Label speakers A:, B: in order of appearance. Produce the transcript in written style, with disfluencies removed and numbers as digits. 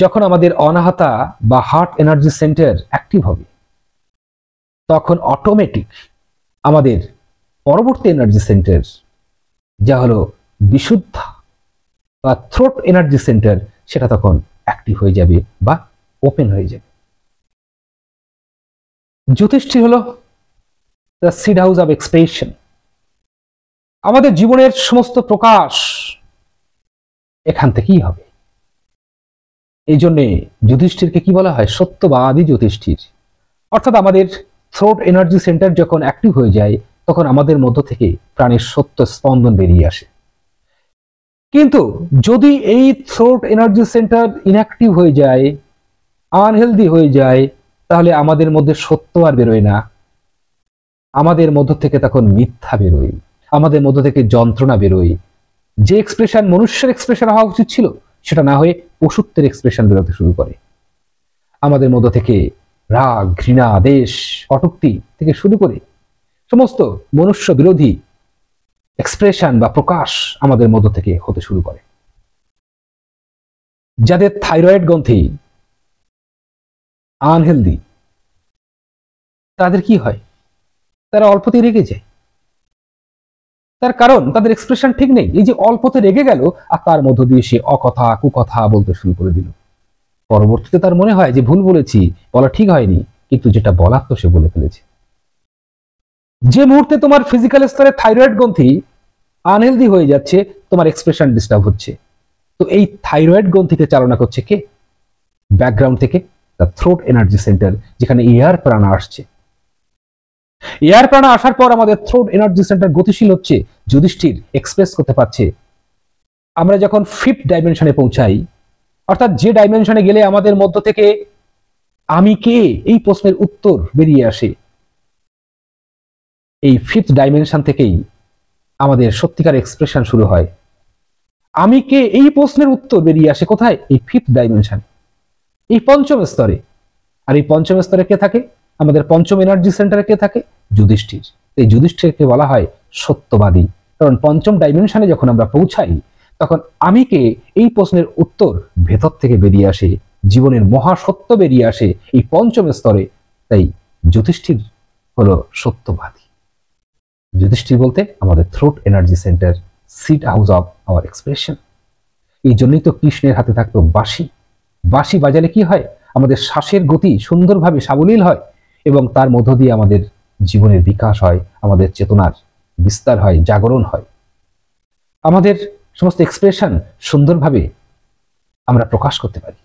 A: যখন আমাদের অনাহতা বা হার্ট এনার্জি সেন্টার অ্যাক্টিভ হবে তখন অটোমেটিক আমাদের পরবর্তী এনার্জি সেন্টার যা হলো বিশুদ্ধ বা থ্রোট এনার্জি সেন্টার সেটা তখন অ্যাক্টিভ হয়ে যাবে বা ওপেন হয়ে যাবে। জ্যোতিষ্ঠী হলো the seed house of expression. আমাদের জীবনের সমস্ত প্রকাশ এখান থেকেই হবে। এই জন্যে যুধিষ্ঠিরকে কি বলা হয়? সত্যবাদী যুধিষ্ঠির। অর্থাৎ আমাদের থ্রোট এনার্জি সেন্টার যখন অ্যাক্টিভ হয়ে যায় তখন আমাদের মধ্য থেকে প্রাণের সত্য স্পন্দন বেরিয়ে আসে। কিন্তু যদি এই থ্রোট এনার্জি সেন্টার ইনঅ্যাক্টিভ হয়ে যায়, আনহেলদি হয়ে যায়, তাহলে আমাদের মধ্যে সত্য আর বেরোয় না, আমাদের মধ্য থেকে তখন মিথ্যা বেরোয়, আমাদের মধ্য থেকে যন্ত্রণা বেরোয়। যে এক্সপ্রেশন মনুষ্যের এক্সপ্রেশন হওয়া উচিত ছিল সেটা না হয়ে পশুত্বের এক্সপ্রেশন বেরোতে শুরু করে। আমাদের মধ্য থেকে রাগ, ঘৃণা, দেশ, কটূক্তি থেকে শুরু করে সমস্ত মনুষ্য বিরোধী এক্সপ্রেশন বা প্রকাশ আমাদের মধ্য থেকে হতে শুরু করে। যাদের থাইরয়েড গ্রন্থি আনহেলদি তাদের কি হয়? তারা অল্পতেই রেগে যায়। তার কারণ তাদের এক্সপ্রেশন ঠিক নেই। এই যে অল্পতে রেগে গেল আর তার মধ্য দিয়ে সে অকথা কুকথা বলতে শুরু করে দিল। পরবর্তীতে তার মনে হয় যে ভুল বলেছি, বলা ঠিক হয়নি, কিন্তু যেটা বলার তো সে বলে ফেলেছে। যে মুহূর্তে তোমার ফিজিক্যাল স্তরে থাইরয়েড গ্রন্থি আনহেলদি হয়ে যাচ্ছে, তোমার এক্সপ্রেশন ডিস্টার্ব হচ্ছে। তো এই থাইরয়েড গ্রন্থিকে চালনা করছে কে? ব্যাকগ্রাউন্ড থেকে দ্য থ্রোট এনার্জি সেন্টার, যেখানে এয়ার প্রাণা আসছে। এয়ার প্রাণা আসার পর আমাদের থ্রোট এনার্জি সেন্টার গতিশীল হচ্ছে, যুধিষ্ঠির এক্সপ্রেস করতে পারছে। আমরা যখন ফিফথ ডাইমেনশনে পৌঁছাই, অর্থাৎ যে ডাইমেনশনে গেলে আমাদের মধ্য থেকে আমি কে এই প্রশ্নের উত্তর বেরিয়ে আসে, এই ফিফথ ডাইমেনশন থেকেই আমাদের সত্যিকার এক্সপ্রেশন শুরু হয়। আমি কে এই প্রশ্নের উত্তর বেরিয়ে আসে কোথায়? এই ফিফথ ডাইমেনশন, এই পঞ্চম স্তরে। আর এই পঞ্চম স্তরে কে থাকে? আমাদের পঞ্চম এনার্জি সেন্টারে কে থাকে? যুধিষ্ঠির। এই যুধিষ্ঠিরকে বলা হয় সত্যবাদী, কারণ পঞ্চম ডাইমেনশনে যখন আমরা পৌঁছাই তখন আমি কে এই প্রশ্নের উত্তর ভেতর থেকে বেরিয়ে আসে, জীবনের মহাসত্য বেরিয়ে আসে এই পঞ্চম স্তরে। তাই যুধিষ্ঠির হলো সত্যবাদী। যুধিষ্ঠির বলতে আমাদের throat energy centre, seed house of our expression. এই জন্যই তো কৃষ্ণের হাতে থাকতো বাঁশি। বাঁশি বাজালে কি হয়? আমাদের শ্বাসের গতি সুন্দরভাবে সাবলীল হয় এবং তার মধ্য দিয়ে আমাদের জীবনের বিকাশ হয়, আমাদের চেতনার বিস্তার হয়, জাগরণ হয়, আমাদের সমস্ত এক্সপ্রেশন সুন্দরভাবে আমরা প্রকাশ করতে পারি।